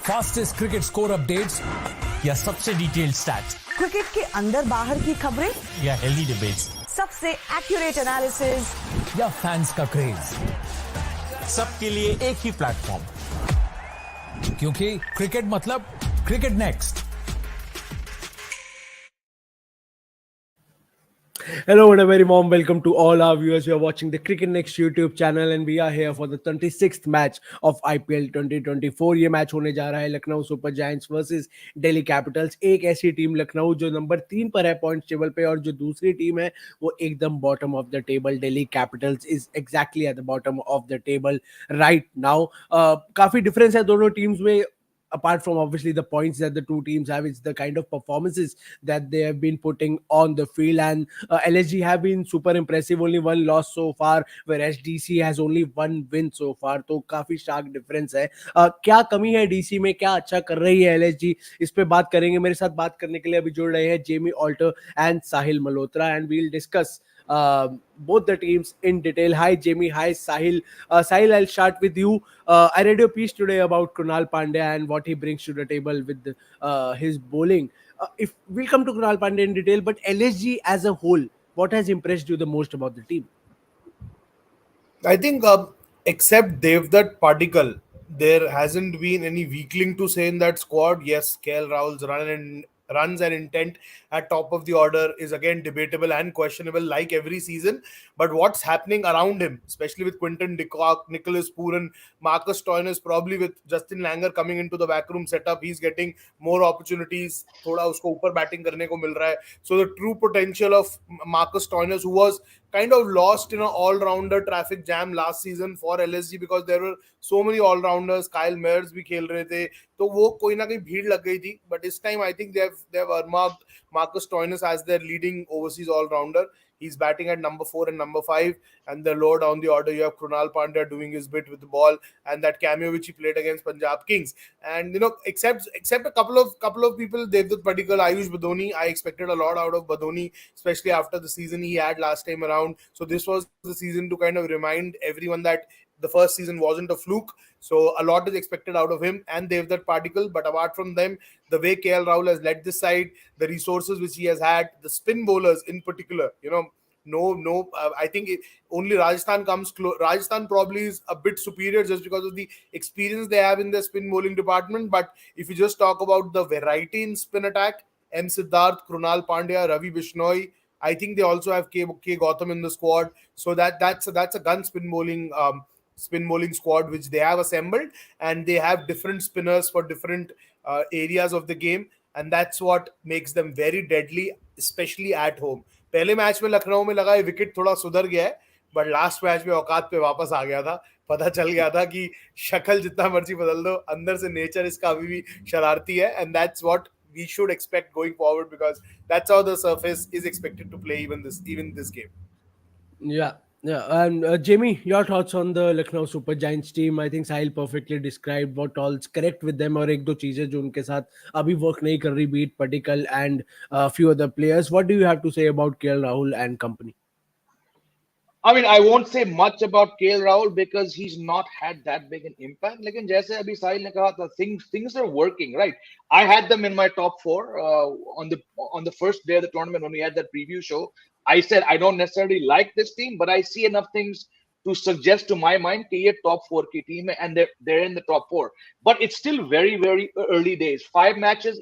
Fastest cricket score updates या सबसे detailed stats, cricket के अंदर बाहर की खबरें या हेल्दी डिबेट्स, सबसे एक्यूरेट एनालिसिस या फैंस का क्रेज, सबके लिए एक ही प्लेटफॉर्म, क्योंकि क्रिकेट मतलब cricket next. Hello and a very warm welcome to all our viewers. You are watching the CricketNext YouTube channel and we are here for the 26th match of IPL 2024. ये match होने जा रहा है Lucknow super giants versus Delhi Capitals. एक ऐसी team Lucknow जो number 3 पर है पॉइंट्स टेबल पे, और जो दूसरी टीम है वो एकदम bottom of the table. Delhi Capitals is exactly at the bottom of the table right now. काफी डिफरेंस है दोनों टीम्स में. Apart from obviously the points that the two teams have, it's the kind of performances that they have been putting on the field, and LSG have been super impressive. Only one loss so far, whereas DC has only one win so far. तो काफी stark difference है. क्या कमी है DC में, क्या अच्छा कर रही है LSG, इस पे बात करेंगे. मेरे साथ बात करने के लिए अभी जुड़ रहे हैं Jamie Alter and Sahil Malhotra, and we'll discuss both the teams in detail. Hi Jamie, hi Sahil. Sahil, I'll start with you. I read your piece today about Krunal Pandya and what he brings to the table with his bowling. If we'll come to Krunal Pandya in detail, but LSG as a whole, what has impressed you the most about the team? I think except Devdutt Padikkal, there hasn't been any weakling to say in that squad. Yes, KL Rahul's runs and intent at top of the order is again debatable and questionable like every season. But what's happening around him, especially with Quinton de Kock, Nicholas Pooran, Marcus Stoinis, probably with Justin Langer coming into the backroom setup, he's getting more opportunities. थोड़ा उसको ऊपर batting करने को मिल रहा है. So the true potential of Marcus Stoinis, who was kind of lost in an all-rounder traffic jam last season for LSG because there were so many all-rounders. Kyle Mayers भी खेल रहे थे, तो वो कोई ना कोई भीड़ लग गई थी. But this time I think they have earmarked Marcus Stoinis as their leading overseas all-rounder. He's batting at number 4 and number 5, and the lower down the order you have Krunal Pandya doing his bit with the ball, and that cameo which he played against Punjab Kings. And except a couple of people, Devdutt Padikkal, Ayush Badoni, I expected a lot out of Badoni, especially after the season he had last time around. So this was the season to kind of remind everyone that the first season wasn't a fluke. So a lot is expected out of him and Devdutt Padikkal. But apart from them, the way KL Rahul has led this side, the resources which he has had, the spin bowlers in particular, I think only Rajasthan comes close. Rajasthan probably is a bit superior just because of the experience they have in their spin bowling department. But if you just talk about the variety in spin attack, M. Siddharth, Krunal Pandya, Ravi Bishnoi, I think they also have K. Gautam in the squad. So that's a gun spin bowling squad which they have assembled, and they have different spinners for different areas of the game, and that's what makes them very deadly, especially at home. पहले match में लखनऊ में लगा wicket थोड़ा सुधर गया है, but last match में औकात पे वापस आ गया था. पता चल गया था कि शक्ल जितना मर्जी बदल दो, अंदर से नेचर इसका अभी भी शरारती है, and that's what we should expect going forward, because that's how the surface is expected to play even this game. Yeah. And Jamie, your thoughts on the Lucknow Super Giants team? I think Sahil perfectly described what all's correct with them, और एक दो चीजें जो उनके साथ अभी work नहीं कर रही, beat Padikkal and a few other players. What do you have to say about KL Rahul and company? I mean, I won't say much about KL Rahul because he's not had that big an impact. लेकिन जैसे अभी साहिल ने कहा था, things are working, right? I had them in my top 4 on the first day of the tournament when we had that preview show. I said I don't necessarily like this team, but I see enough things to suggest to my mind कि ये top 4 की team है, and they're in the top 4. But it's still very, very early days. 5 matches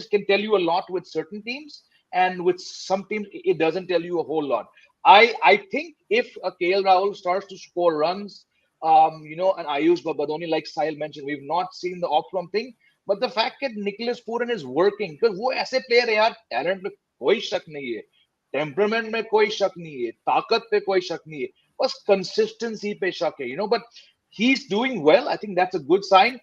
can tell you a lot with certain teams, and with some teams it doesn't tell you a whole lot. I think if KL Rahul starts to score runs, and Ayush Badoni, like Sahil mentioned, we've not seen the off-form thing, but the fact that Nicholas Pooran is working, because वो ऐसे player है यार, talent में कोई शक नहीं है, temperament में कोई शक नहीं है, ताकत पे कोई शक नहीं है, बस consistency पे शक है, but he's doing well. I think that's a good sign.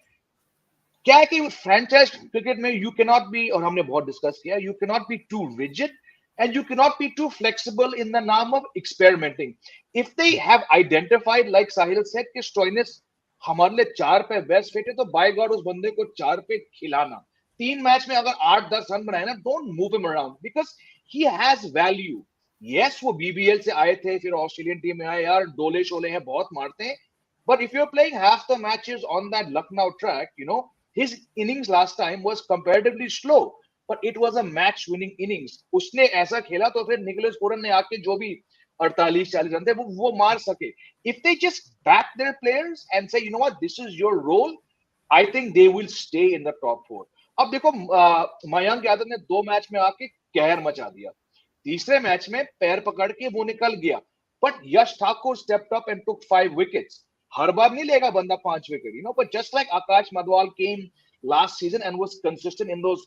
क्या है कि franchise cricket में you cannot be, और हमने बहुत discuss किया, you cannot be too rigid and you cannot be too flexible in the name of experimenting. If they have identified, like Sahil said, कि Stoinis हमारे लिए 4 पे बेस्ट फिट है, तो बाय गॉड उस बंदे को 4 पे खिलाना. 3 मैच में अगर 8-10 रन बनाए ना, don't move him around because he has value. Yes, वो बीबीएल से आए थे, फिर ऑस्ट्रेलियन टीम में आए, यार डोले शोले हैं, बहुत मारते हैं, But if you're playing half the matches on that Lucknow track, his innings last time was comparatively slow, but it was a match-winning innings. उसने ऐसा खेला तो फिर निकोलस पूरन ने आके जो भी 48-40 रन थे वो मार सके. If they just back their players and say, you know what, this is your role, I think they will stay in the top four. अब देखो मयंक यादव ने 2 मैच में आके कहर मचा दिया. तीसरे मैच में पैर पकड़ के वो निकल गया. But Yash Thakur stepped up and took 5 wickets. हर बार नहीं लेगा बंदा 5 wicket, but just like Akash Madwal came last season and was consistent in those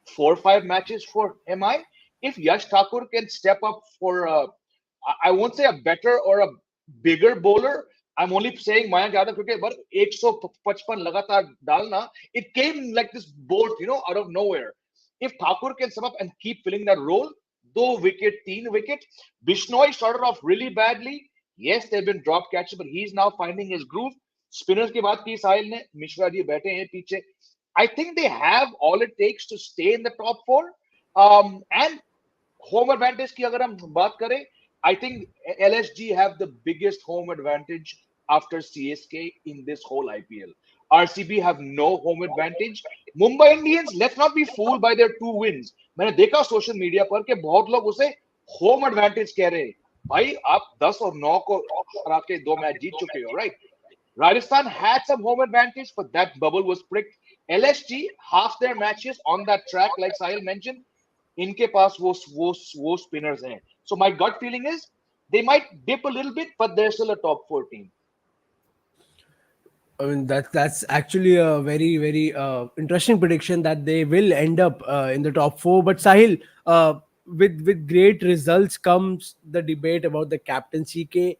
4 or 5 matches for MI, if Yash Thakur can step up for, I won't say a better or a bigger bowler, I'm only saying Mayank Yadav cricket, but 155 लगातार डालना, it came like this bolt, out of nowhere. If Thakur can step up and keep filling that role, 2 wicket, 3 wicket. Bishnoi started off really badly. Yes, they've been drop catchers, but he's now finding his groove. Spinners की बात की साहिल ने, मिश्रा जी बैठे हैं पीछे. I think they have all it takes to stay in the top four. And home advantage की अगर हम बात करें, I think LSG have the biggest home advantage after CSK in this whole IPL. RCB have no home advantage. Mumbai Indians, let's not be fooled by their 2 wins. मैंने देखा social media पर कि बहुत लोग उसे होम एडवांटेज कह रहे हैं. भाई आप 10 और 9 को हरा के 2 मैच जीत चुके हो, right? Rajasthan had some home advantage, but that bubble was pricked. LSG, half their matches on that track, like Sahil mentioned, इनके पास वो spinners हैं. So my gut feeling is they might dip a little bit, but they're still a top 4 team. I mean that's actually a very interesting prediction that they will end up in the top four. But Sahil, with great results comes the debate about the captaincy.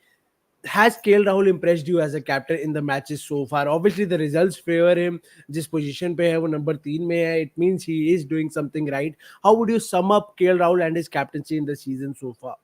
Has KL Rahul impressed you as a captain in the matches so far? Obviously, the results favor him. जिस position पे है वो number 3 में है. It means he is doing something right. How would you sum up KL Rahul and his captaincy in the season so far?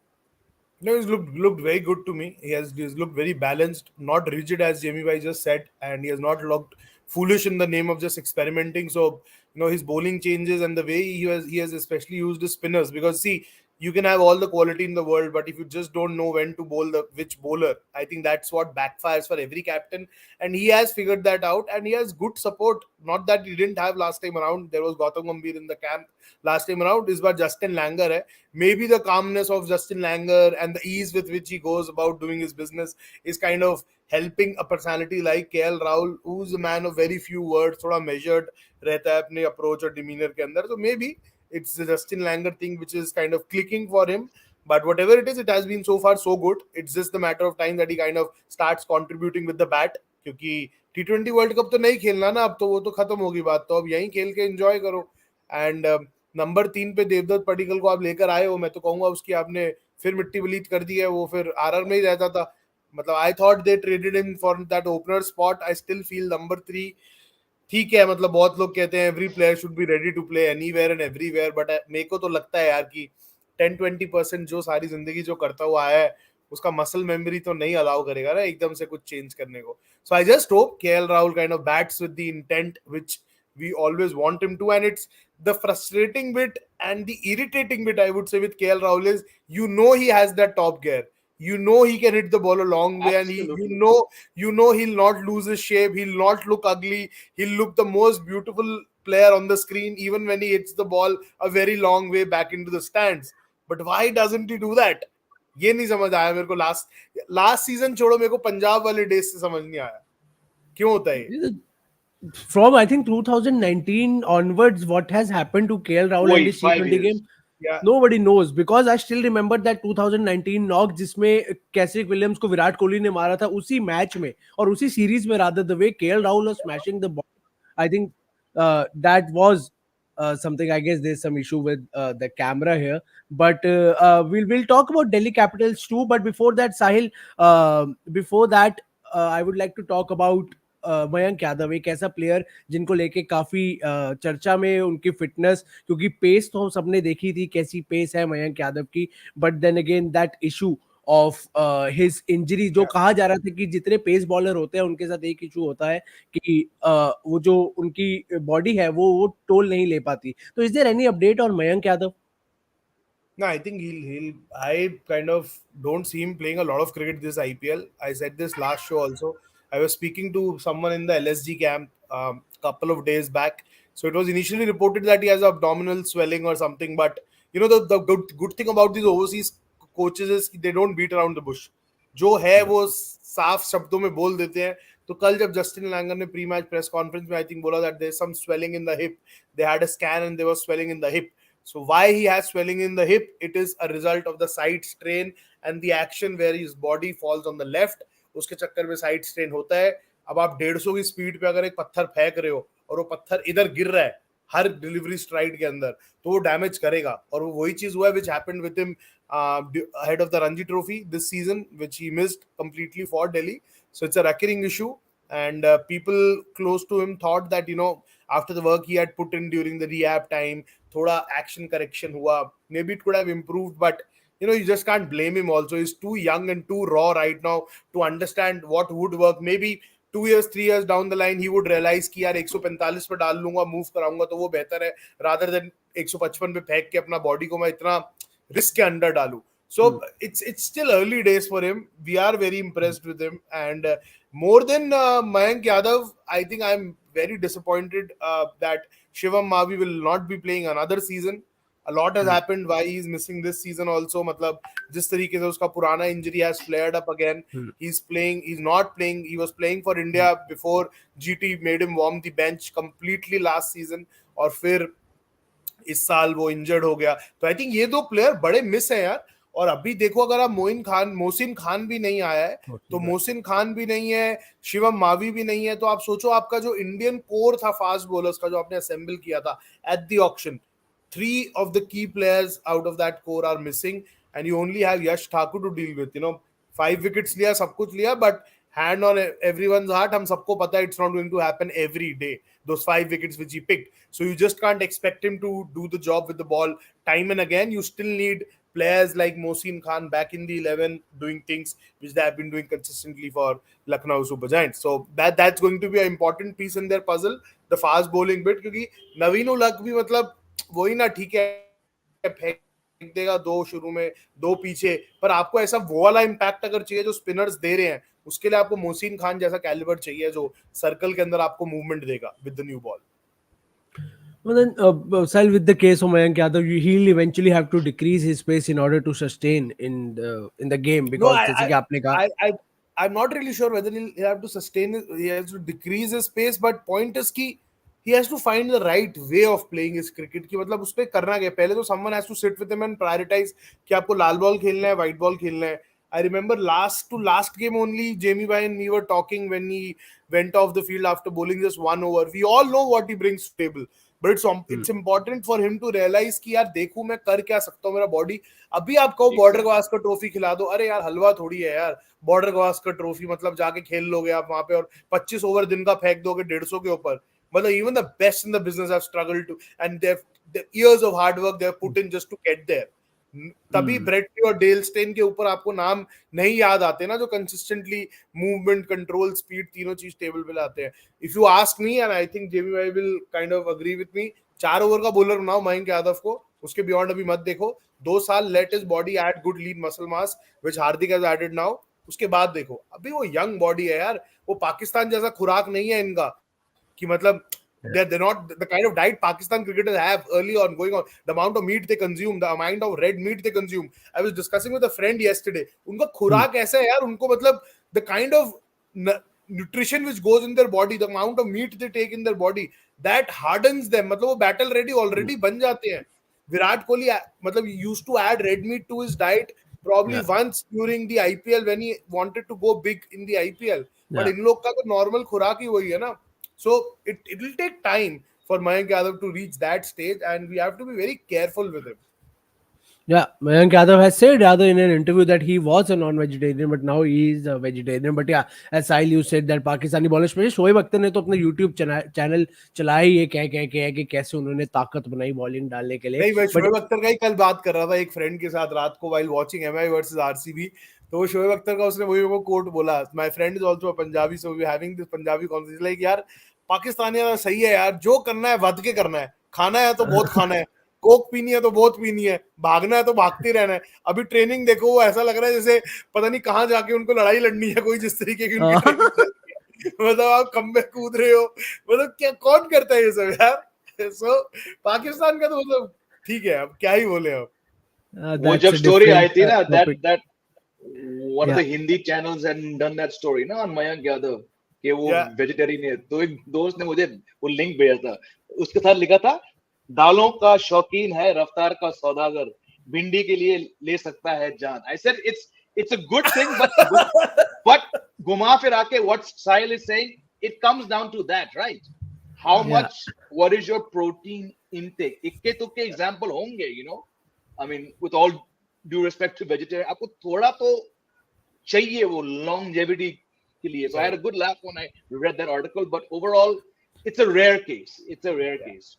No, he's looked very good to me. He's looked very balanced, not rigid as Jamie Bhai just said, and he has not looked foolish in the name of just experimenting. So his bowling changes and the way he has especially used his spinners, because see, you can have all the quality in the world, but if you just don't know when to bowl which bowler, I think that's what backfires for every captain. And he has figured that out, and he has good support. Not that he didn't have last time around. There was Gautam Gambhir in the camp last time around. This was Justin Langer. Hai. Maybe the calmness of Justin Langer and the ease with which he goes about doing his business is kind of helping a personality like KL Rahul, who's a man of very few words, थोड़ा measured रहता है अपने approach और demeanor के अंदर. So maybe it's the Justin Langer thing which is kind of clicking for him. But whatever it is, it has been so far so good. It's just a matter of time that he kind of starts contributing with the bat. क्योंकि T20 world cup तो नहीं खेलना ना, अब तो वो तो खत्म होगी बात, तो अब यहीं खेल के एंजॉय करो. एंड नंबर 3 पे देवदत्त पडिक्कल को आप लेकर आए हो, मैं तो कहूंगा उसकी आपने फिर मिट्टी बलीत कर दी है. वो फिर आरआर में ही रहता था. मतलब I thought they traded him for that opener spot. I still feel number 3 ठीक है. मतलब बहुत लोग कहते हैं every player should be ready to play anywhere and everywhere, but मेरे को तो लगता है यार कि 10-20% जो सारी जिंदगी जो करता हुआ आया है उसका मसल मेमोरी तो नहीं अलाउ करेगा ना एकदम से कुछ चेंज करने को. So I just hope KL Rahul kind of bats with the intent which we always want him to. And it's the frustrating bit and the irritating bit, I would say, with KL Rahul is he has that top gear. He can hit the ball a long way. Absolutely. And he'll not lose his shape. He'll not look ugly. He'll look the most beautiful player on the screen even when he hits the ball a very long way back into the stands. But why doesn't he do that? ये नहीं समझ आया मेरे को. Last season छोड़ो, मेरे को पंजाब वाले डेज से समझ नहीं आया क्यों होता है. From I think 2019 onwards, what has happened to KL Rahul and his T20 game, nobody knows. Because I still remember that 2019 knock जिसमें कैसरिक विलियम्स को विराट कोहली ने मारा था, उसी मैच में और उसी सीरीज में rather the way KL Rahul was smashing the ball, I think that was something. I guess there's some issue with the camera here, but we'll talk about Delhi Capitals too. But before that, Sahil, I would like to talk about Mayank Yadav. एक ऐसा player जिनको लेके काफी चर्चा में उनकी fitness, क्योंकि pace तो सबने देखी थी कैसी पेस है मयंक यादव की, but then again that issue of his injury, जो कहा जा रहा था कि जितने पेस बॉलर होते हैं उनके साथ एक इशू होता है कि वो जो उनकी बॉडी है वो टोल नहीं ले पाती. तो is there any update on Mayank Yadav? No, I think I kind of don't see him playing a lot of cricket this IPL. I said this last show also. I was speaking to someone in the LSG camp couple of days back. So it was initially reported that he has abdominal swelling or something. But the good thing about these overseas coaches is they don't beat around the bush. जो है वो साफ शब्दों में बोल देते हैं. तो कल जब जस्टिन लैंगर ने प्री मैच प्रेस कॉन्फ्रेंस में आई थिंक बोला that there is some swelling in the hip, they had a scan and there was swelling in the hip. So why he has swelling in the hip? It is a result of the side strain and the action where his body falls on the left. उसके चक्कर में side strain होता है. अब आप 150 की speed पे अगर एक पत्थर फेंक रहे हो और वो पत्थर इधर गिर रहा है हर डिलीवरी स्ट्राइड के अंदर, तो वो डैमेज करेगा. और वो वही चीज हुआ है which happened with him ahead of the Ranji Trophy this season, which he missed completely for Delhi. So it's a recurring issue, and people close to him thought that after the work he had put in during the rehab time, thoda action correction hua, maybe it could have improved. But you just can't blame him also. He's too young and too raw right now to understand what would work. Maybe 2 years 3 years down the line he would realize कि यार 145 पे डाल लूंगा, move कराऊंगा तो वो बेहतर है, rather than 155 पे फेंक के अपना बॉडी को मैं इतना रिस्क के अंडर डालूं. So it's still early days for him. We are very impressed with him, and more than Mayank Yadav, I think I'm very disappointed that Shivam Mavi will not be playing another season. A lot has happened why he's missing this season also. मतलब जिस तरीके से उसका पुराना injury has flared up again. He's not playing. He was playing for India before GT made him warm the bench completely last season. और फिर इस साल वो इंजर्ड हो गया. तो आई थिंक ये दो प्लेयर बड़े मिस हैं यार. और अभी देखो अगर आप मोहसिन खान भी नहीं आया है, तो मोहसिन खान भी नहीं है, शिवम मावी भी नहीं है, तो आप सोचो आपका जो इंडियन कोर था फास्ट बॉलर्स का जो आपने असेंबल किया था at the auction, 3 of the key players out of that core are missing, and you only have Yash Thakur to deal with. 5 wickets लिया, सब कुछ लिया, but hand on everyone's heart, हम सबको पता है it's not going to happen every day, those 5 wickets which he picked. So you just can't expect him to do the job with the ball time and again. You still need players like Mohsin Khan back in the 11 doing things which they have been doing consistently for Lucknow Super Giants. So that's going to be an important piece in their puzzle, the fast bowling bit, क्योंकि नवीन उलक भी मतलब वही ना, ठीक है फेंक देगा 2 शुरू में 2 पीछे, पर आपको ऐसा वो वाला इम्पैक्ट अगर चाहिए जो स्पिनर्स दे रहे हैं, उसके लिए आपको मोहसिन खान जैसा कैलिबर चाहिए जो सर्कल के अंदर आपको मूवमेंट देगा with the new ball. Well then, Sal, with the case of Mayank Yadav, he'll eventually have to decrease his pace in order to sustain in the game, because जैसे कि आपने कहा, I'm not really sure whether he'll have to sustain it, he has to decrease his pace, but point is कि he has to find the right way of playing his cricket. कि मतलब उस पे करना क्या, पहले तो someone has to sit with him and prioritize कि आपको लाल बॉल खेलना है, white ball खेलना है. I remember last game only, Jamie Bhai and me were talking when he went off the field after bowling just 1 over. We all know what he brings to the table, but it's important for him to realize कि यार देखूं मैं कर क्या सकता हूं, मेरा body. अभी आप कहो बॉर्डर गवास्कर ट्रॉफी खिला दो, अरे यार हलवा थोड़ी है यार बॉर्डर गवास्कर ट्रॉफी, मतलब जाके खेल लोगे आप वहां पे और 25 ओवर दिन का फेंक दोगे 150 के ऊपर. मतलब even the best in the business have struggled to, and the years of hard work they have put in just to get there. तभी ब्रेट और डेल स्टेन के ऊपर आपको नाम नहीं याद आते ना, जो कंसिस्टेंटली मूवमेंट, कंट्रोल, स्पीड तीनों चीज टेबल पे लाते हैं. If you ask me, and I think Jamie भाई will kind of agree with me, 4 over का बॉलर बनाओ मयंक यादव को, उसके बियॉन्ड अभी मत देखो. 2 साल let his body add good lean muscle mass which Hardik has added now, उसके बाद देखो. अभी वो यंग बॉडी है यार, वो पाकिस्तान जैसा खुराक नहीं है इनका कि मतलब they're not the kind of diet Pakistan cricketers have early on going on, the amount of meat they consume, the amount of red meat they consume. I was discussing with a friend yesterday, उनका खुराक ऐसा है यार, उनको मतलब the kind of nutrition which goes in their body, the amount of meat they take in their body, that hardens them. मतलब वो battle ready already बन जाते हैं. विराट कोहली मतलब used to add red meat to his diet probably once during the IPL when he wanted to go big in the IPL, but इन लोग का तो normal खुराक ही वही है ना. So it will take time for Mayank Yadav to reach that stage, and we have to be very careful with him. Yeah, Mayank Yadav has said rather in an interview that he was a non-vegetarian, but now he is a vegetarian. But yeah, as Sahil, you said that Pakistani bowlers, में शोएब अख्तर ने तो अपना YouTube channel चलाया ही ये कह कि कैसे उन्होंने ताकत बनाई बॉलिंग डालने के लिए. नहीं, मैं शोएब अख्तर का ही कल बात कर रहा था एक फ्रेंड के साथ रात को while watching MI versus RCB. तो वो शोएब अख्तर का उसने वही वो कोट बोला. My friend is also a Punjabi, so we having this Punjabi conversation like यार पाकिस्तानियां सही है यार, जो करना है वध के करना है, खाना है तो बहुत खाना है, कोक पीनी है तो बहुत पीनी है, भागना है तो भागते रहना है. अभी ट्रेनिंग देखो, वो ऐसा लग रहा है जैसे पता नहीं कहां जाके उनको लड़ाई लड़नी है, कोई जिस तरीके की उनकी ट्रेनिंग मतलब आप कम में कूद रहे हो, मतलब क्या कौन करता है ये सब यार? सो पाकिस्तान का तो मतलब ठीक है, अब क्या ही बोले अब. वो That's जब a स्टोरी आई different थी ना, topic. That one of Yeah, the Hindi channels had done that story ना on Mayank Yadav कि वो Yeah. वेजिटेरियन है, तो एक दोस्त ने मुझे वो लिंक भेजा था, उसके साथ लिखा था दालों का शौकीन है रफ्तार का सौदागर, भिंडी के लिए ले सकता है जान. I said it's a good thing, but घुमा फिरा के what Sahil is saying, it comes down to that, right? How yeah. much, what is your protein intake? इक्के तुक्के एग्जांपल होंगे, I mean, with all due respect to vegetarian, आपको थोड़ा तो चाहिए वो longevity के लिए. So I had a good laugh when I read that article, but overall, it's a rare case. It's a rare case.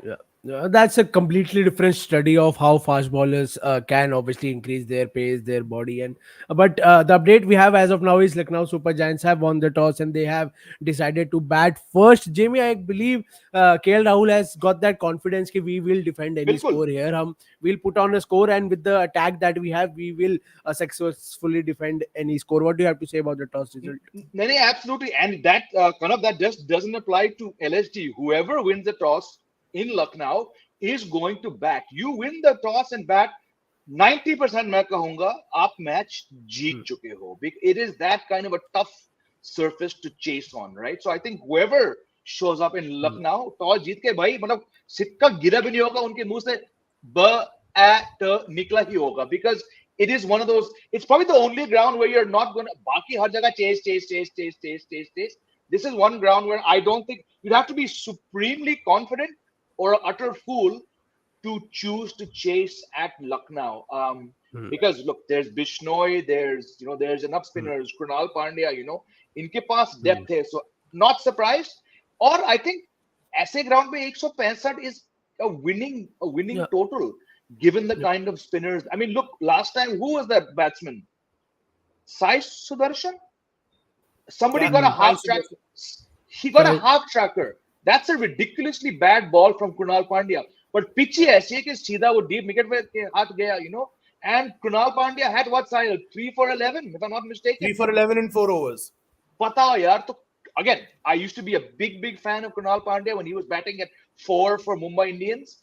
Yeah. That's a completely different study of how fast bowlers can obviously increase their pace, their body, and but the update we have as of now is Lucknow Super Giants have won the toss and they have decided to bat first. Jamie, I believe KL Rahul has got that confidence that we will defend any बिल्कुल. score here. We'll put on a score, and with the attack that we have, we will successfully defend any score. What do you have to say about the toss result? No, no, absolutely. And that that just doesn't apply to LSG. Whoever wins the toss in Lucknow is going to bat. You win the toss and bat, 90% मैं कहूंगा आप match जीत चुके हो. It is that kind of a tough surface to chase on, right? So I think whoever shows up in Lucknow, toss जीत के भाई मतलब सिक्का गिरा भी नहीं होगा उनके मुंह से, ब at निकला ही होगा, because it is one of those, it's probably the only ground where you're not going to बाकी हर जगह chase. This is one ground where I don't think you'd have to be supremely confident or an utter fool to choose to chase at Lucknow. Because look, there's Bishnoi, there's enough spinners, Krunal Pandya, इनके पास depth है, so not surprised. Or I think ऐसे ground पे 165 is a winning Yeah. total, given the kind of spinners. I mean, look, last time who was that batsman? Sai Sudarshan? Somebody Yeah. got a Sai half track. Sudarshan. He got a Sai- half tracker. That's a ridiculously bad ball from Krunal Pandya. But pitch ही ऐसी है कि सीधा वो deep wicket पे हाथ गया. And Krunal Pandya had what side? 3 for 11, if I'm not mistaken. 3 for 11 in 4 overs. पता हो यार, तो again, I used to be a big fan of Krunal Pandya when he was batting at 4 for Mumbai Indians.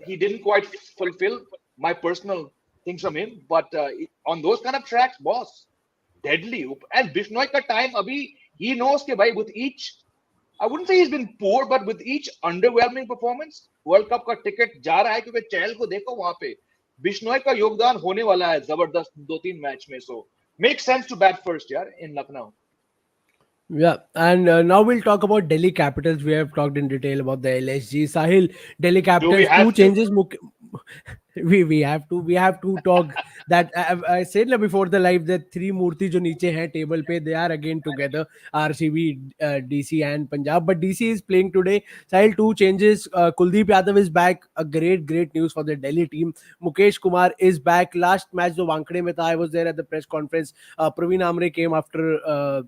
He didn't quite fulfill my personal things from him, but on those kind of tracks, boss, deadly. And Bishnoi ka time, abhi, he knows ke bhai, with each, I wouldn't say he's been poor, but with each underwhelming performance, World Cup का ticket जा रहा है, क्योंकि चहल को देखो वहां पे बिश्नोई का योगदान होने वाला है जबरदस्त 2-3 मैच में. So makes sense to bat first यार in Lucknow. Yeah, and now we'll talk about Delhi Capitals. We have talked in detail about the LSG. Sahil, Delhi Do we Capitals, two have to? changes. We have to talk that I said na before the live that three Murti jo niche hain table pe, they are again together. RCB, DC and Punjab, but DC is playing today. Sahil, two changes. Kuldeep Yadav is back. A great news for the Delhi team. Mukesh Kumar is back. Last match jo Wankhede mein tha, I was there at the press conference. Praveen Amre came after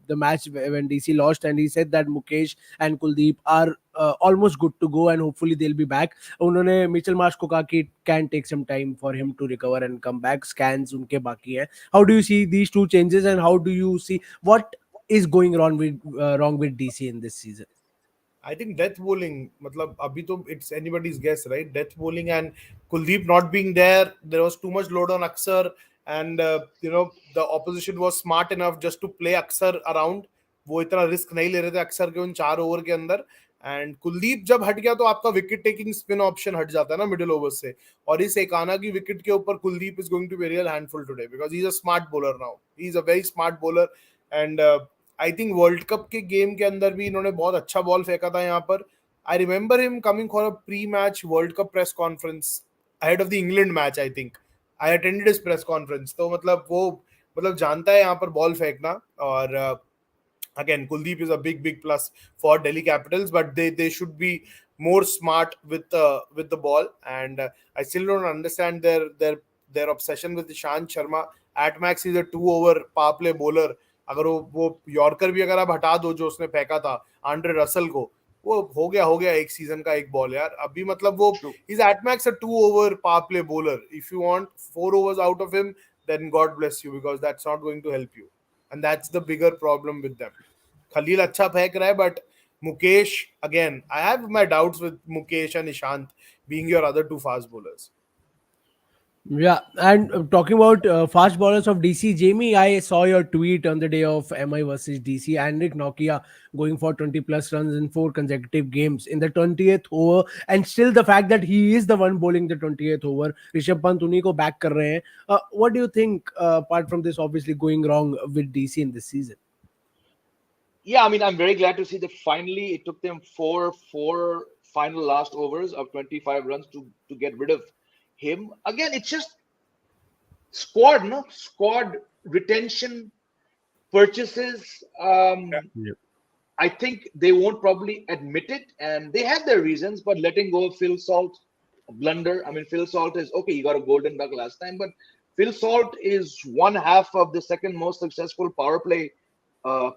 the match when DC lost, and he said that Mukesh and Kuldeep are almost good to go, and hopefully they'll be back. उन्होंने Mitchell Marsh को कहा कि can take some time for him to recover and come back. Scans उनके बाकी हैं. How do you see these two changes, and how do you see what is going wrong with DC in this season? I think death bowling, मतलब अभी तो it's anybody's guess, right? Death bowling and Kuldeep not being there, there was too much load on Aksar, and the opposition was smart enough just to play Aksar around. वो इतना risk नहीं ले रहे थे अक्सर के उन 4 ओवर के अंदर. एंड कुलदीप जब हट गया तो आपका विकेट टेकिंग स्पिन ऑप्शन हट जाता है ना मिडिल ओवर से, और इस एकाना की विकेट के ऊपर Kuldeep is going to be real handful today because he is a smart bowler now. He is a very smart bowler. And I think world cup के गेम के अंदर भी इन्होंने बहुत अच्छा बॉल फेंका था यहाँ पर. I remember him coming for a pre match world cup press conference ahead of the England match. I think I attended his press conference. तो मतलब वो जानता है यहाँ पर बॉल फेंकना. और again, Kuldeep is a big plus for Delhi Capitals, but they should be more smart with the ball. And I still don't understand their obsession with Ishant Sharma. At max is a 2 over power play bowler. अगर वो yorker भी अगर आप हटा दो जो उसने फेंका था आंड्रे रसल को, वो हो गया एक सीजन का एक बॉल यार. अभी मतलब वो is at max a 2 over power play bowler. If you want 4 overs out of him, then God bless you, because that's not going to help you. And that's the bigger problem with them. Khalil अच्छा फेंक रहा है, but Mukesh, again, I have my doubts with Mukesh and Ishant being your other two fast bowlers. Yeah, and talking about fast bowlers of DC, Jamie, I saw your tweet on the day of MI versus DC. Henrik Nokia going for 20 plus runs in 4 consecutive games in the 20th over, and still the fact that he is the one bowling the 20th over. Rishabh Pant उन्हीं को back कर रहे हैं. What do you think, apart from this, obviously going wrong with DC in this season? Yeah, I mean, I'm very glad to see that finally it took them four final last overs of 25 runs to get rid of him. Again, it's just squad, no squad retention, purchases. Yep. I think they won't probably admit it, and they have their reasons. But letting go of Phil Salt, a blunder. I mean, Phil Salt is okay. He got a golden duck last time, but Phil Salt is one half of the second most successful power play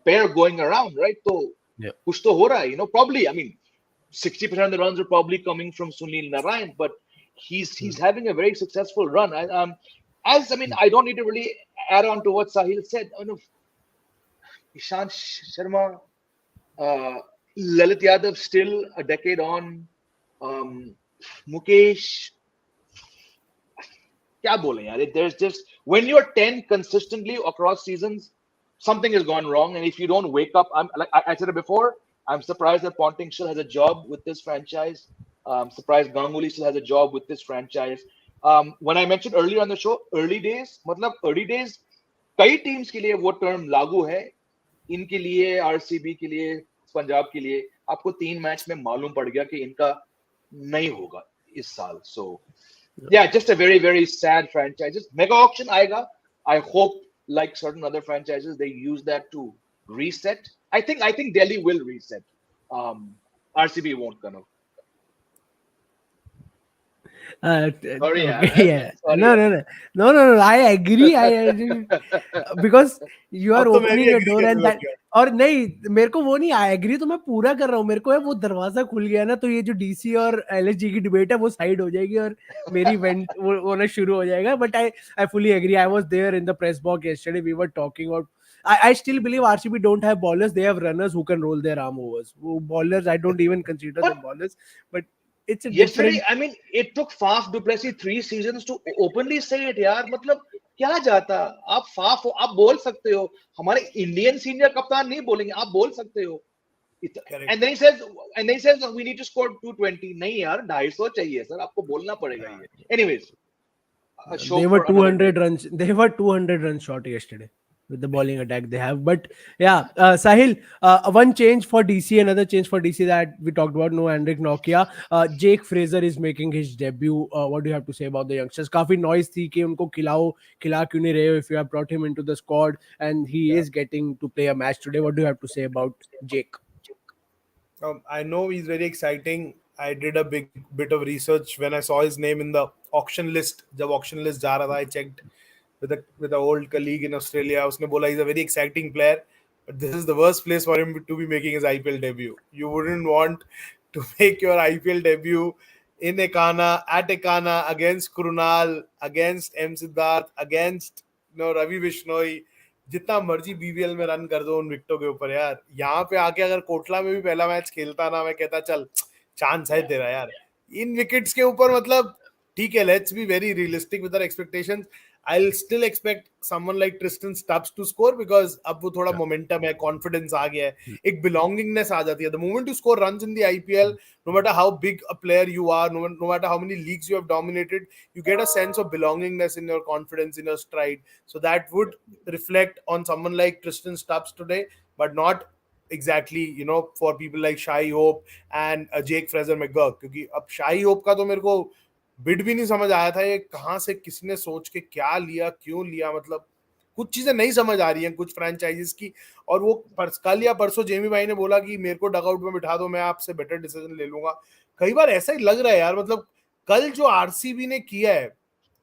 pair going around, right? So, Yeah. kuch to ho raha hai, probably. I mean, 60% of the runs are probably coming from Sunil Narayan, but he's having a very successful run. I don't need to really add on to what Sahil said. Ishant Sharma, Lalit Yadav still a decade on. Mukesh, क्या बोले यार? There's just when you're 10 consistently across seasons, something has gone wrong. And if you don't wake up, I'm like I said it before, I'm surprised that Ponting still has a job with this franchise. I'm surprised Ganguly still has a job with this franchise. When I mentioned earlier on the show, early days, कई teams के लिए वो term लागू है. इनके लिए, RCB के लिए, पंजाब के लिए, आपको 3 मैच में मालूम पड़ गया कि इनका नहीं होगा इस साल. So yeah, just a very, very sad franchise. Just mega auction आएगा. I hope, like certain other franchises, they use that to reset. I think Delhi will reset. RCB won't kind of. Sorry, Okay, yeah. sorry. No. I agree. Because you are अब तो मैं भी opening a agree door करने and लग that. गया. और नहीं, मेरे को वो नहीं, आई एग्री तो मैं पूरा कर रहा हूँ. मेरे को है वो दरवाजा खुल गया ना, तो ये जो डीसी और एलएसजी की डिबेट है वो साइड हो जाएगी और मेरी वेंट वो होना शुरू हो जाएगा. But I fully agree. I was there in the press box yesterday. We were talking about. I still believe RCB don't have bowlers. They have runners who can roll their arm overs. Bowlers, I don't even consider them bowlers. But it's a Yesterday, different. I mean, it took Faf du Plessis 3 seasons to openly say it, यार. मतलब क्या जाता? आप Faf हो, आप बोल सकते हो. हमारे इंडियन सीनियर कप्तान नहीं बोलेंगे, आप बोल सकते हो. Correct. And then he says we need to score 220. नहीं यार, 250 चाहिए सर, आपको बोलना पड़ेगा ये. Anyways, a show They were for another 200 day. runs. They were 200 runs short yesterday with the bowling attack they have. But yeah, Sahil, one change for DC, another change for DC that we talked about. No Henrik Nokia. Jake Fraser is making his debut. What do you have to say about the youngsters? काफी noise थी कि उनको खिला क्यों नहीं रहे हो if you have brought him into the squad and he is getting to play a match today. What do you have to say about Jake? I know he's very exciting. I did a big bit of research when I saw his name in the auction list. जब auction list जा रहा था, I checked with a old colleague in Australia. उसने बोला he's a very exciting player, but this is the worst place for him to be making his IPL debut. You wouldn't want to make your IPL debut in Ekana against Krunal, against M Siddharth, against Ravi Bishnoi. जितना मर्जी BBL में run कर दो उन विकेटों के ऊपर यार. यहाँ पे आके अगर कोटला में भी पहला मैच खेलता ना, मैं कहता चल चांस है तेरा यार. इन विकेट्स के ऊपर मतलब ठीक है, let's be very realistic with our expectations. I'll still expect someone like Tristan Stubbs to score because अब वो थोड़ा momentum है, confidence आ गया है, एक belongingness आ जाती है. The moment you score runs in the IPL, no matter how big a player you are, no matter how many leagues you have dominated, you get a sense of belongingness in your confidence, in your stride. So that would reflect on someone like Tristan Stubbs today, but not exactly, for people like Shai Hope and Jake Fraser McGurk. क्योंकि अब Shai Hope का तो मेरे को bid भी नहीं समझ आया था, ये कहां से किसने सोच के क्या लिया, क्यों लिया. मतलब कुछ चीजें नहीं समझ आ रही हैं कुछ फ्रेंचाइजीज की. और वो कल या परसों जेमी भाई ने बोला कि मेरे को डगआउट में बिठा दो, मैं आपसे बेटर डिसीजन ले लूंगा. कई बार ऐसा ही लग रहा है यार. मतलब कल जो आरसीबी ने किया है,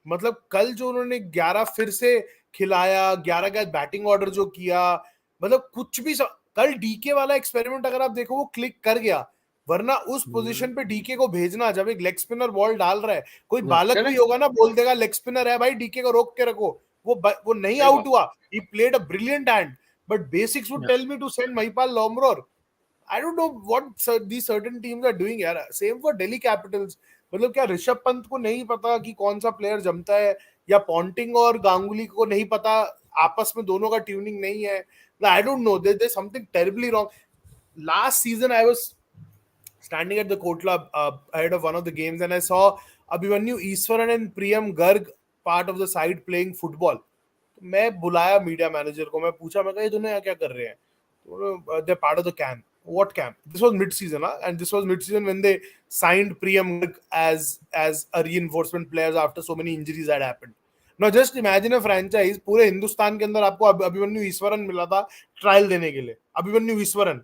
मतलब कल जो उन्होंने 11 फिर से खिलाया, 11 का बैटिंग ऑर्डर जो किया, मतलब कुछ भी कल डीके वाला एक्सपेरिमेंट अगर आप देखो वो क्लिक कर गया. वरना उस पोजीशन पे डीके को भेजना, जब एक लेग स्पिनर बॉल डाल रहा है, कोई बालक भी होगा ना बोल देगा लेग स्पिनर है भाई, डीके को रोक के रखो. वो नहीं आउट हुआ. He played a brilliant hand, but basics would Yeah. tell me to send Maipal Lomror. I don't know what these certain teams are doing यार. Same for Delhi Capitals. मतलब क्या ऋषभ पंत को नहीं पता कि कौन सा प्लेयर जमता है, या पॉन्टिंग और गांगुली को नहीं पता, आपस में दोनों का ट्यूनिंग नहीं है. I don't know. There's something terribly wrong. Last season, I was standing at the Kotla ahead of one of the games, and I saw Abhimanyu Easwaran and Priyam Garg part of the side playing football. मैं बुलाया media manager को, मैं पूछा, मैं कहा ये दोनों यहाँ क्या कर रहे हैं? They're part of the camp. What camp? This was mid-season, and this was mid-season when they signed Priyam Garg as a reinforcement players after so many injuries had happened. Now just imagine a franchise, पूरे हिंदुस्तान के अंदर आपको अभिमन्यु ईश्वरन मिला था trial देने के लिए. अभिमन्यु ईश्वरन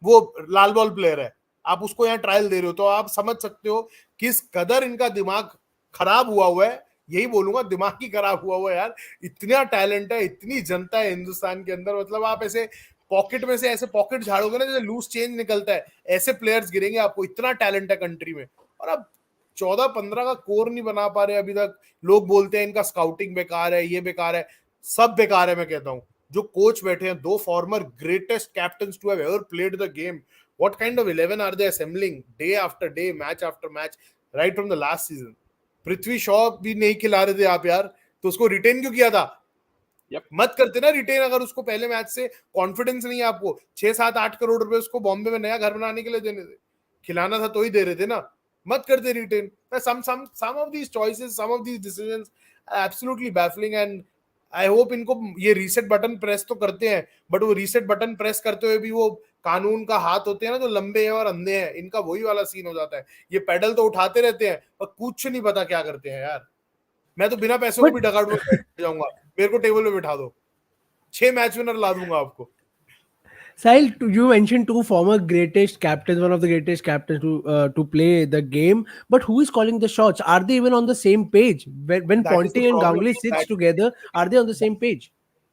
वो लाल बॉल प्लेयर है, आप उसको यहाँ ट्रायल दे रहे हो, तो आप समझ सकते हो किस कदर इनका दिमाग खराब हुआ है. यही बोलूंगा, दिमाग ही खराब हुआ है यार. इतना टैलेंट है, इतनी जनता है हिंदुस्तान के अंदर, मतलब आप ऐसे पॉकेट में से ऐसे पॉकेट झाड़ोगे ना जैसे लूज चेंज निकलता है, ऐसे प्लेयर्स गिरेंगे आपको. इतना टैलेंट है कंट्री में, और अब 14-15 का कोर नहीं बना पा रहे अभी तक. लोग बोलते हैं इनका स्काउटिंग बेकार है, ये बेकार है. सब बेकार है. मैं कहता हूँ जो कोच बैठे हैं, 2 former greatest captains to have ever played the game, what kind of 11 are they assembling day after day, match after match, right from the last season? Prithvi Shaw भी नहीं खिला रहे थे आप यार, तो उसको रिटेन क्यों किया था? मत करते ना रिटेन, अगर उसको पहले मैच से कॉन्फिडेंस नहीं है आपको. 6-7-8 करोड़ रुपए उसको बॉम्बे में नया घर बनाने के लिए देने थे, खिलाना था तो ही दे रहे थे ना. मत करते retain. some of these choices, some of these decisions are absolutely baffling, and I hope इनको ये रीसेट बटन प्रेस तो करते हैं, बट वो रीसेट बटन प्रेस करते हुए भी वो कानून का हाथ होते हैं ना जो लंबे हैं और अंधे हैं, इनका वही वाला सीन हो जाता है. ये पेडल तो उठाते रहते हैं और कुछ नहीं पता क्या करते हैं यार. मैं तो बिना पैसों को भी डगआउट में बैठ जाऊंगा, मेरे को टेबल पे बिठा दो, 6 मैच विनर ला दूंगा आपको. Sahil, you mentioned two former greatest captains, one of the greatest captains to play the game. But who is calling the shots? Are they even on the same page? When That is the Ponting and problem, Ganguly sits together, are they on the same page?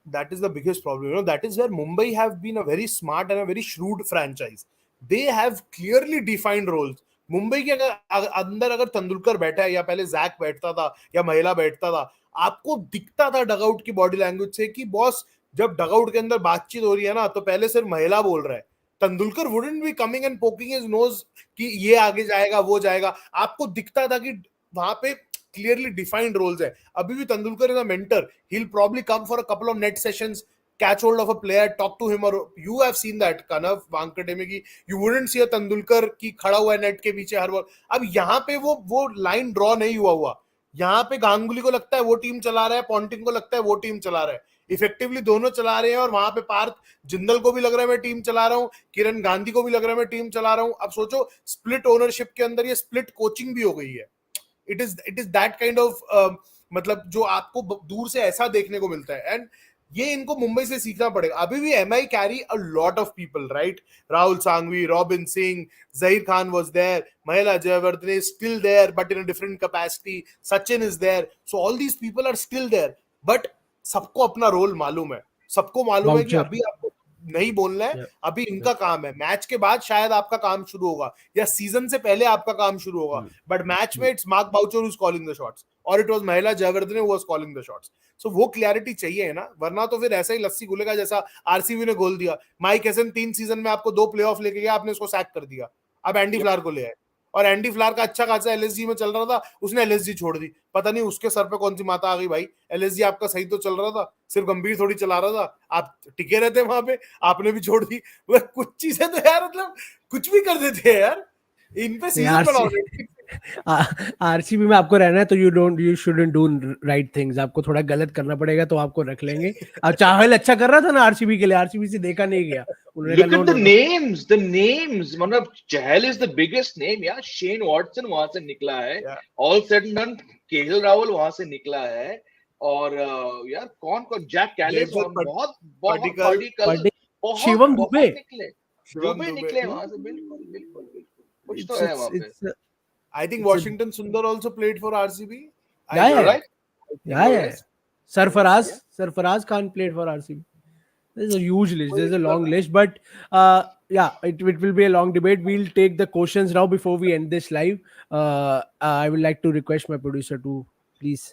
That is the biggest problem. That is where Mumbai have been a very smart and a very shrewd franchise. They have clearly defined roles. Mumbai के अंदर अगर तेंदुलकर बैठा है, या पहले Jack बैठता था, या महिला बैठता था, आपको दिखता था डगआउट की बॉडी लैंग्वेज से कि बॉस जब डगआउट के अंदर बातचीत हो रही है ना, तो पहले सिर्फ महिला बोल रहा है. Tendulkar wouldn't be coming and poking his nose कि ये आगे जाएगा वो जाएगा. आपको दिखता था कि वहां पे clearly defined roles hai. Abhi bhi Tendulkar is a mentor. He'll probably come for a couple of net sessions, catch hold of a player, talk to him. Or you have seen that Kanav Vankate mein ki you wouldn't see a Tendulkar ki khada hua hai net ke पीछे हर ball. अब यहाँ पे वो line draw नहीं हुआ. यहाँ पे गांगुली को लगता है वो टीम चला रहा है, पॉन्टिंग को लगता है वो टीम चला रहा है. इफेक्टिवली दोनों चला रहे हैं, और वहां पे पार्थ जिंदल को भी लग रहा है मैं टीम चला रहा हूँ, किरण गांधी को भी लग रहा है मैं टीम चला रहा हूँ. अब सोचो स्प्लिट ओनरशिप के अंदर ये स्प्लिट कोचिंग भी हो गई है. It is that kind of मतलब जो आपको दूर से ऐसा देखने को मिलता है, एंड ये इनको मुंबई से सीखना पड़ेगा. अभी भी MI carry a lot of people, right? Rahul Sanghvi, Robin Singh, Zaheer Khan was there, Mahela Jayawardene is still there but in a different capacity, Sachin is there. So all these people are still there, but सबको अपना रोल मालूम है. सबको मालूम है कि अभी आपको नहीं बोलना है, अभी इनका काम है. मैच के बाद शायद आपका काम शुरू होगा, या सीजन से पहले आपका काम शुरू होगा, बट मैच में it's Mark Boucher who is calling the shots, और it was Mahela Jayawardene who was calling the shots. So वो क्लैरिटी चाहिए है ना, वरना तो फिर ऐसा ही लस्सी घुलेगा जैसा आरसीबी ने गोल दिया. माइक हेसन 3 सीजन में आपको 2 प्लेऑफ लेके गया, आपने उसको सैक कर दिया. अब एंडी फ्लार को ले आए, और एंडी फ्लार का अच्छा खासा एलएसजी में चल रहा था, उसने एलएसजी छोड़ दी. पता नहीं उसके सर पे कौन सी माता आ गई भाई. एलएसजी आपका सही तो चल रहा था, सिर्फ गंभीर थोड़ी चला रहा था, आप टिके रहते वहां पे, आपने भी छोड़ दी. कुछ चीजें तो यार मतलब कुछ भी कर देते हैं यार. इन पे सीजन बनाओ. आरसीबी में आपको रहना है तो you shouldn't do right things. आपको थोड़ा गलत करना पड़ेगा तो आपको रख लेंगे. अब चाहल अच्छा कर रहा था ना आरसीबी के लिए, आरसीबी से देखा नहीं गया. Look at the names, the names. मतलब चहल is the biggest name यार. शेन वॉटसन वहां से निकला है, all said and done. KL Rahul वहां से निकला है, और यार कौन जैक कैलिस, बहुत शिवम दुबे निकले वहां से. बिल्कुल कुछ तो है वहां पे. I think Washington Sundar also played for RCB. Right? Yeah. Sarfaraz Khan played for RCB. There's a huge list. There's a long list, but it will be a long debate. We'll take the questions now before we end this live. I would like to request my producer to please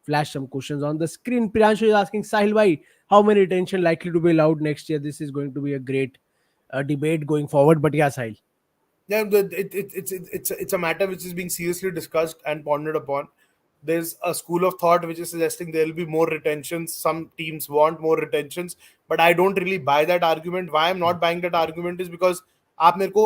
flash some questions on the screen. Priyanshu is asking, Sahil bhai, how many retention likely to be allowed next year? This is going to be a great debate going forward. But yeah, Sahil. Yeah, it's a matter which is being seriously discussed and pondered upon. There's a school of thought which is suggesting there will be more retentions. Some teams want more retentions, but I don't really buy that argument. Why I'm not buying that argument is because आप मेरे को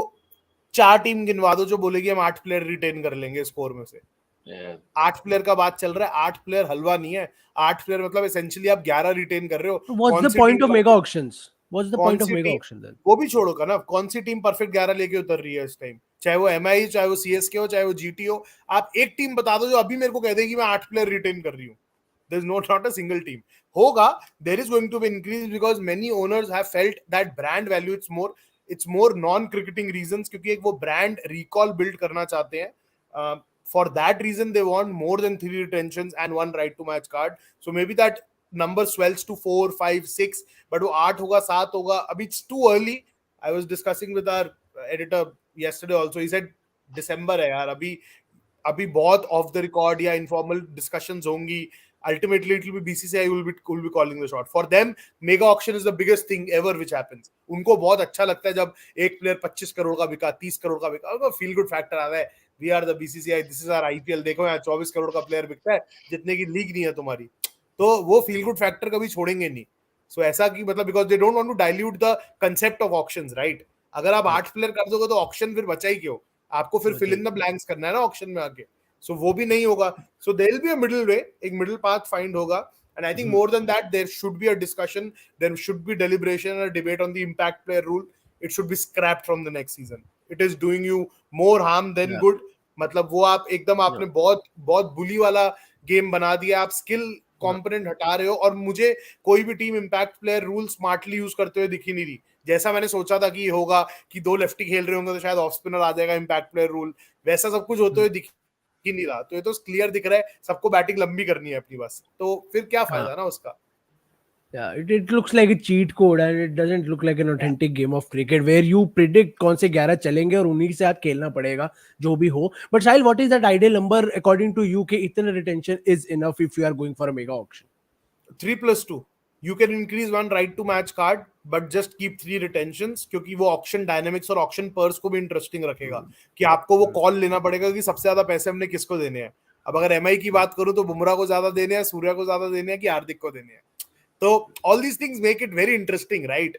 4 team गिनवा दो जो बोलेगी हम 8 player retain कर लेंगे score में से. Yeah. 8 प्लेयर का बात चल रहा है. 8 प्लेयर हलवा नहीं है. 8 प्लेयर मतलब एसेंशियली आप 11 रिटेन कर रहे हो. What's कौन the सी point team of mega auctions? What's the कौन point of सी mega टीम auction then? वो भी छोड़ो का ना. कौन सी टीम परफेक्ट 11 लेके उतर रही है इस टाइम? चाहे वो एमआई, चाहे वो सीएसके हो, चाहे वो जीटी हो. आप एक टीम बता दो जो अभी मेरे को कह देगी मैं 8 प्लेयर रिटेन कर रही हूँ. There's not a single team. होगा, there is going to be increase because many owners have felt that brand value. It's more non-cricketing reasons क्योंकि एक वो brand recall build करना चाहते हैं. For that reason, they want more than 3 retentions and 1 right to match card. So maybe that number swells to 4, 5, 6. But वो 8 होगा, 7 होगा. अभी it's too early. I was discussing with our editor yesterday also. He said December है यार. अभी बहुत of the record या informal discussions होंगी. Ultimately, it will be BCCI will be calling the shot. For them, mega auction is the biggest thing ever which happens. उनको बहुत अच्छा लगता है जब एक प्लेयर 25 करोड़ का बिका, 30 करोड़ का बिका. उनको फील गुड फैक्टर आता है. We are the BCCI, this is our IPL. देखो यहाँ 24 करोड़ का प्लेयर बिकता है जितने की लीग नहीं है तुम्हारी. तो वो फील गुड फैक्टर कभी छोड़ेंगे नहीं. सो ऐसा कि मतलब because they don't want to dilute the concept of auctions, right. अगर आप 8 प्लेयर कर दोगे तो ऑक्शन फिर बचा ही क्यों? आपको फिर फिल इन द ब्लैंक्स करना है ना ऑक्शन में आके. सो वो भी नहीं होगा. So there will be a middle way, एक मिडिल पाथ फाइंड होगा. And I think more than that, there should be a discussion, there should be deliberation and a debate on the impact player rule. It should be scrapped from the next season. It is doing you more harm than good. मतलब वो आप एकदम आपने बहुत बहुत बुली वाला game बना दिया. आप स्किल कॉम्पोनेंट हटा रहे हो और मुझे कोई भी team impact player rule smartly use करते हुए दिखी नहीं रही. जैसा मैंने सोचा था कि ये होगा कि 2 लेफ्टी खेल रहे होंगे तो शायद ऑफ स्पिनर आ जाएगा इम्पैक्ट प्लेयर रूल, वैसा सब कुछ होते हुए दिख ही नहीं रहा. तो ये तो क्लियर दिख रहा है सबको बैटिंग लंबी करनी है अपनी बस. तो फिर क्या फायदा ना उसका. Yeah, it looks like a cheat code and it doesn't look like an authentic game of cricket where you predict कौन से 11 चलेंगे और उन्हीं के साथ खेलना पड़ेगा जो भी हो. But Sahil, what is that ideal number according to you कि इतना retention is enough if you are going for a mega auction? 3+2. You can increase 1 right to match card but just keep 3 retentions क्योंकि वो auction dynamics और auction purse को भी interesting रखेगा कि आपको वो कॉल लेना पड़ेगा कि सबसे ज्यादा पैसे हमने किसको देने हैं. अब अगर एमआई की बात करूं तो बुमराह को ज्यादा देने हैं, सूर्या को ज्यादा देने हैं कि हार्दिक को देने हैं. तो all these things make it very interesting, right.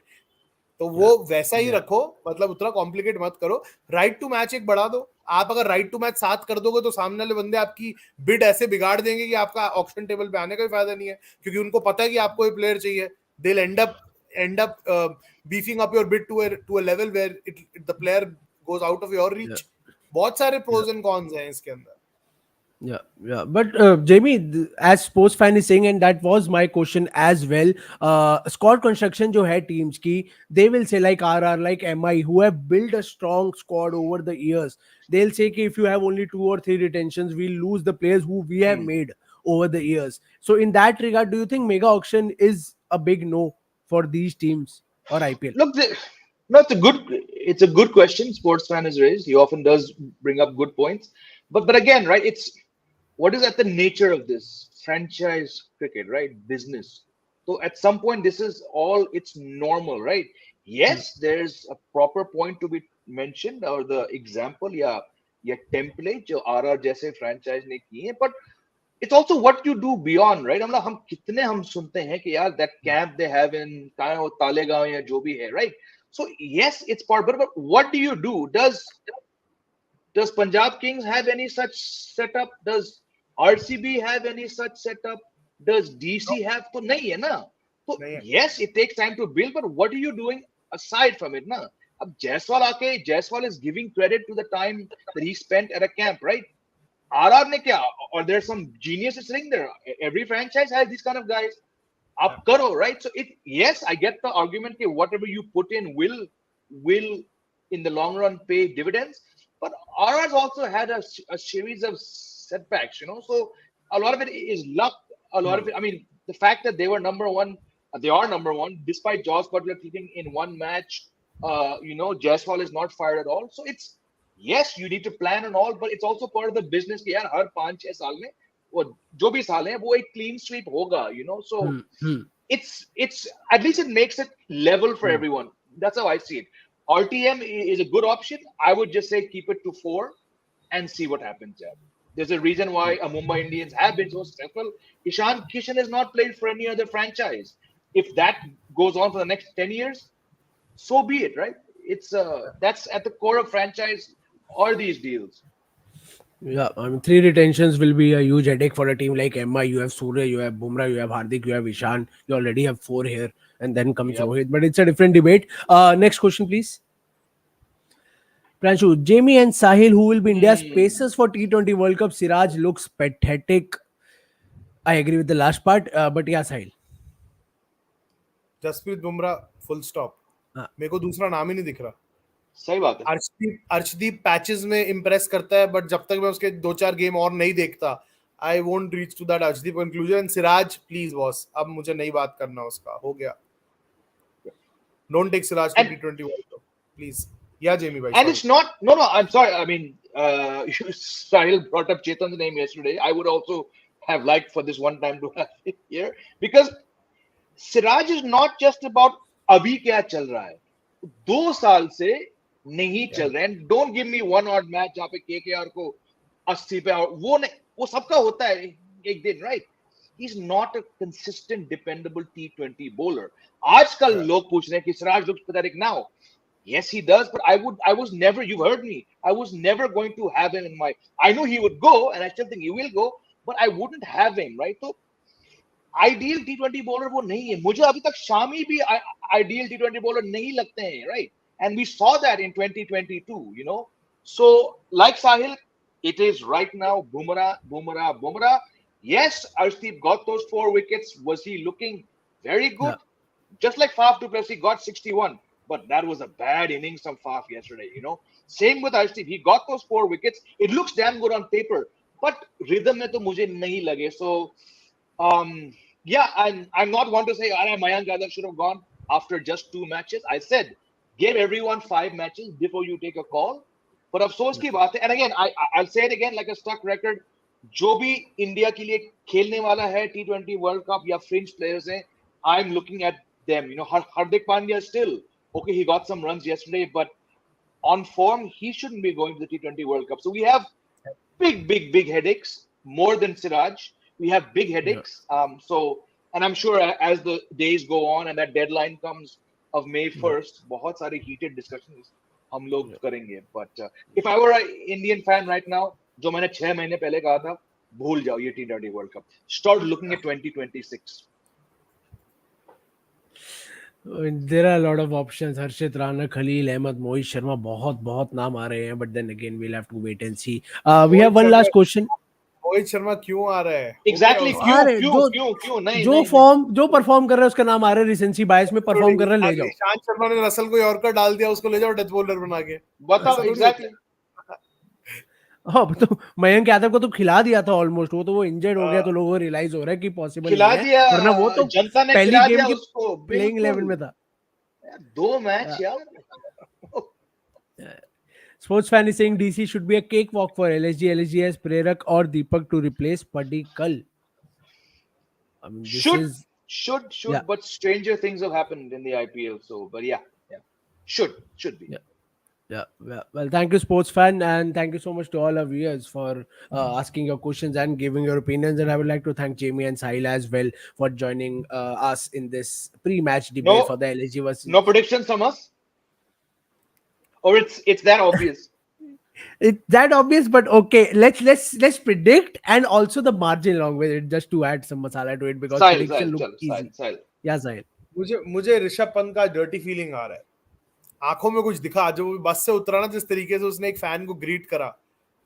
तो वो वैसा ही रखो, मतलब उतना कॉम्प्लिकेट मत करो. राइट टू मैच एक बढ़ा दो. आप अगर राइट टू मैच 7 कर दोगे तो सामने वाले बंदे आपकी बिड ऐसे बिगाड़ देंगे कि आपका ऑक्शन टेबल पे आने का भी फायदा नहीं है क्योंकि उनको पता है कि आपको ये प्लेयर चाहिए. They end up beefing up your bid to a level where the player goes out of your reach. बहुत सारे प्रोज एंड कॉन्स हैं इसके अंदर. Yeah. But Jamie, as sports fan is saying, and that was my question as well. Squad construction जो है teams की, they will say like RR, like MI, who have built a strong squad over the years. They'll say कि if you have only 2 or 3 retentions, we'll lose the players who we have made over the years. So in that regard, do you think mega auction is a big no for these teams or IPL? Look, no, it's a good question. Sports fan has raised. He often does bring up good points, but again, right? It's what is at the nature of this franchise cricket, right? Business. So at some point, this is all it's normal, right? Yes, there's a proper point to be mentioned or the example, yeah, template जो RR जैसे franchise ने की है, but it's also what you do beyond, right? हम कितने हम सुनते हैं कि यार that camp they have in कहाँ वो तालेगांव या जो भी है, right? So yes, it's part, but what do you do? Does Punjab Kings have any such setup? Does RCB have any such setup? Does DC have? तो नहीं है ना. तो yes, it takes time to build, but what are you doing aside from it ना? अब Jaiswal is giving credit to the time that he spent at a camp, right? RR ने क्या? Or there's some geniuses sitting there. Every franchise has these kind of guys. Up karo, right? So yes, I get the argument that whatever you put in will in the long run pay dividends. But RR's also had a series of setbacks, so a lot of it is luck. A lot of it, I mean, the fact that they are number one, despite Josh Butler kicking in one match. Jaiswal is not fired at all. So it's, yes, you need to plan and all, but it's also part of the business. कि यार हर 5-6 साल में वो जो भी साल है वो एक clean sweep होगा, so it's at least it makes it level for everyone. That's how I see it. RTM is a good option. I would just say keep it to 4 and see what happens. Yeah. There's a reason why Mumbai Indians have been so successful. Ishan Kishan has not played for any other franchise. If that goes on for the next 10 years, so be it, right? It's that's at the core of franchise or these deals. Yeah, I mean, 3 retentions will be a huge headache for a team like MI. You have Surya, you have Bumrah, you have Hardik, you have Ishan. You already have 4 here, and then comes Yep. Rohit. But it's a different debate. Next question, please. Pranshu, Jamie and Sahil, who will be India's pacers for T20 World Cup? Siraj looks pathetic. I agree with the last part, but yeah, Sahil. Jasprit Bumrah full stop. मेरे को दूसरा नाम ही नहीं दिख रहा. सही बात है. अर्शदीप पैचेस में इंप्रेस करता है, बट जब तक मैं उसके 2-4 गेम और नहीं देखता, I won't reach to that Arshdeep conclusion. Siraj please boss, अब मुझे नहीं बात करना उसका, हो गया. Don't take Siraj to T20 world cup please. या जेमी भाई. And it's not, no, I'm sorry. I mean, Sahil brought up Chetan's name yesterday. I would also have liked for this one time to have it here, because Siraj is not just about अभी क्या चल रहा है, 2 साल से नहीं चल रहा है. And don't give me one odd match जहाँ पे KKR को 80 पे out, वो नहीं, वो सबका होता है एक दिन, right? He's not a consistent, dependable T20 bowler. आजकल लोग पूछ रहे हैं कि Siraj looks pathetic now. Yes, he does, but I was never, you've heard me, I was never going to have him in my, I know he would go, and I still think he will go, but I wouldn't have him, right? So, ideal T20 bowler वो नहीं है. मुझे अभी तक शामी भी ideal T20 bowler नहीं लगते हैं, right? And we saw that in 2022, So, like Sahil, it is right now Bumrah. Yes, Arshdeep got those 4 wickets. Was he looking very good? Yeah. Just like Faf du Plessis got 61. But that was a bad innings from Faf yesterday, Same with Arshdeep. He got those 4 wickets. It looks damn good on paper. But rhythm mein to mujhe nahi lage. So, yeah, I'm not one to say, Mayank Yadav should have gone after just 2 matches. I said, give everyone 5 matches before you take a call. But afsos ki baat hai. And again, I'll say it again like a stuck record. जो भी India के लिए खेलने वाला है T20 world cup या fringe players हैं, I'm looking at them. Hardik Pandya still, okay, he got some runs yesterday, but on form, he shouldn't be going to the T20 World Cup. So we have big headaches, more than Siraj. We have big headaches. And I'm sure as the days go on and that deadline comes of May 1st, बहुत सारे heated discussions हम लोग करेंगे. But if I were an Indian fan right now, जो मैंने 6 महीने पहले कहा था, भूल जाओ ये T20 World Cup. Start looking at 2026. There are a lot of options. Harshit Rana, Khalil Ahmed, Mohit Sharma, बहुत नाम आ रहे हैं. But then again, we'll have to wait and see. We have one last question. Mohit Sharma क्यों आ रहा है? Exactly, क्यों नहीं, जो परफॉर्म कर रहा है उसका नाम आ रहा है. रिसेंसी बायस में परफॉर्म कर रहा है, ले जाओ. ईशांत शर्मा ने रसल को यॉर्कर डाल दिया, उसको ले जाओ डेथ बॉलर बना के. बताओ. एग्जैक्टली. हाँ, तो मयंक यादव को तो खिला दिया था ऑलमोस्ट. वो इंजर्ड हो गया, तो लोगों को रियलाइज हो रहा है कि पॉसिबल नहीं है, वरना वो तो पहली गेम की प्लेइंग 11 में था. 2 मैच यार. Sports fan is saying DC should be a cakewalk for LSG. LSG has Prerak or Deepak to replace Padikkal. I mean, should, yeah. But stranger things have happened in the IPL. So, but yeah, should be. Yeah. Well, thank you, sports fan, and thank you so much to all our viewers for asking your questions and giving your opinions. And I would like to thank Jamie and Sahil as well for joining us in this pre-match debate for the LSG versus. No predictions from us, or it's that obvious. It's that obvious, but okay. Let's predict and also the margin along with it, just to add some masala to it, because prediction looks easy. Yeah, Sahil. मुझे ऋषभ पंत का dirty feeling आ रहा है. आंखों में कुछ दिखा, जो बस से उतरा ना, जिस तरीके से उसने एक फैन को ग्रीट करा,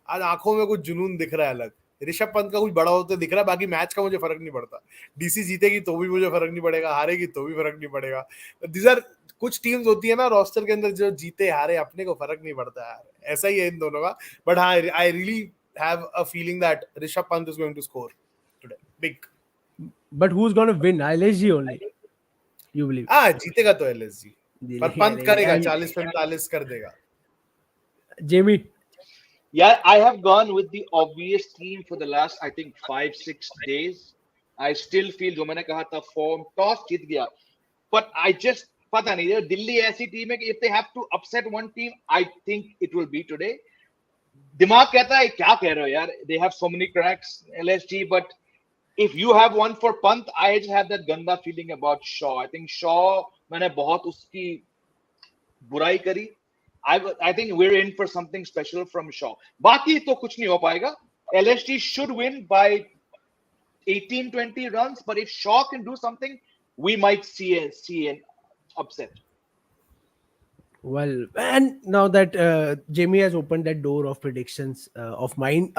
आज आंखों में कुछ जुनून दिख रहा है अलग. ऋषभ पंत का कुछ बड़ा होता दिख रहा है. बाकी मैच का मुझे फर्क नहीं पड़ता. डीसी जीतेगी तो भी मुझे फर्क नहीं पड़ेगा, हारेगी तो भी फर्क नहीं पड़ेगा. दीज आर कुछ टीम्स होती है ना रोस्टर के अंदर, जो जीते हारे अपने को फर्क नहीं पड़ता यार. ऐसा ही है इन दोनों का. बट हाँ, I really have a feeling that Rishabh Pant is going to score today big. But who is gonna win? LSG only, you believe? जीतेगा तो LSG, पर पंत करेगा 40-45 कर देगा. Jamie? Yeah, I have gone with the obvious team for the last, I think, 5-6 days. I still feel जो मैंने कहा था form toss जीत गया, but I just पता नहीं यार दिल्ली ऐसी टीम है कि if they have to upset one team, I think it will be today. दिमाग कहता है क्या कह रहे हो यार? They have so many cracks, LSG, but if you have one for Pant, I just have that ganda feeling about Shaw. I think Shaw मैंने बहुत उसकी बुराई करी. I think we're in for something special from Shaw. बाकी तो कुछ नहीं हो पाएगा. LSG should win by 18-20 runs, but if Shaw can do something, we might see an upset. Well, and now that Jamie has opened that door of predictions of mine,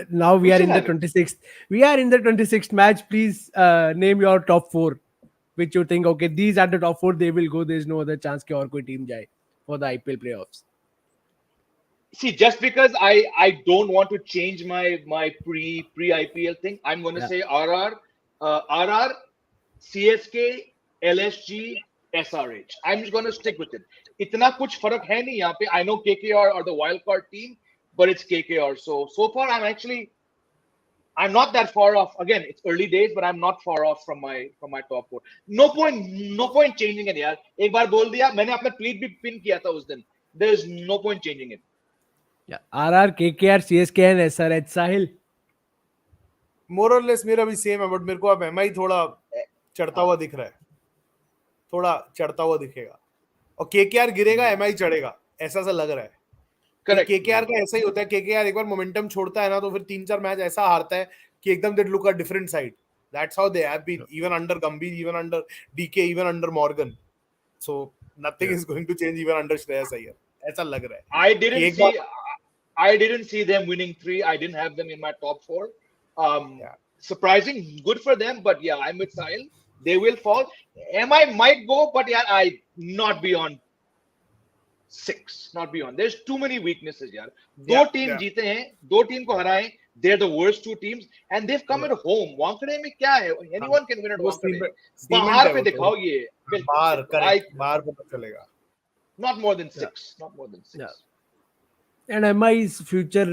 now we We are should in the have it. 26th. We are in the 26th match. Please name your top four, which you think okay, these are the top four. They will go. There's no other chance कि और कोई team जाए for the IPL playoffs. See, just because I don't want to change my pre IPL thing, I'm going to Yeah. say RR, CSK, LSG, SRH. I'm just going to stick with it. इतना कुछ फर्क है नहीं यहाँ पे. I know KKR are the wild card team, but it's KKR. So far I'm not that far off. Again, it's early days, but I'm not far off from my top four. No point changing it यार. एक बार बोल दिया, मैंने अपना tweet भी pin किया था उस दिन. There's no point changing it. Yeah, RR, KKR, CSK and SRH. Sahil. मोर और लेस मेरा भी सेम है, बट मेरे को अब एमआई थोड़ा चढ़ता हुआ दिख रहा है, थोड़ा चढ़ता हुआ दिखेगा, और केकेआर गिरेगा, एमआई चढ़ेगा, ऐसा सा लग रहा है. Correct. केकेआर का ऐसा ही होता है. केकेआर एक बार मोमेंटम छोड़ता है ना, तो फिर 3-4 मैच ऐसा हारता है कि एकदम they look a different side. That's how they have been, even under Gambhir, even under DK, even under Morgan. So nothing is going to change even under Shreyas Iyer. ऐसा लग रहा है. I didn't see them winning 3. I didn't have them in my top 4. Surprising, good for them, but yeah, I'm with Sahil. They will fall. MI might go, but yeah, I not beyond 6. Not beyond. There's too many weaknesses, yaar. दो team जीते हैं, दो team को हराए. They're the worst two teams, and they've come at home. Wankhede में क्या है? Anyone can win at Wankhede. बाहर पे दिखाओ ये. बाहर पता चलेगा. Not more than 6. Not more than 6. Yeah. And MI's future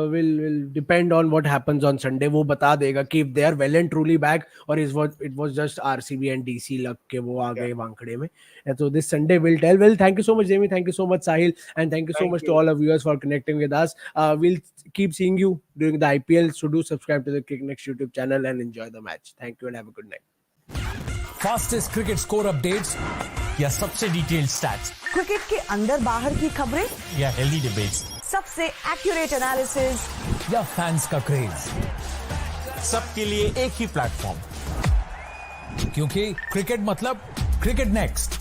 will depend on what happens on Sunday. वो बता देगा कि if they are well and truly back, or it was just RCB and DC luck के वो आ गए वानखेड़े में. And so this Sunday will tell. Well, thank you so much, Jamie. Thank you so much, Sahil, and thank you so much to all of viewers for connecting with us. We'll keep seeing you during the IPL. So do subscribe to the CricketNext YouTube channel and enjoy the match. Thank you and have a good night. Fastest cricket score updates या सबसे detailed stats cricket के अंदर बाहर की खबरें या healthy debates, सबसे accurate analysis या फैंस का क्रेज, सबके लिए एक ही प्लेटफॉर्म, क्योंकि क्रिकेट मतलब क्रिकेट नेक्स्ट.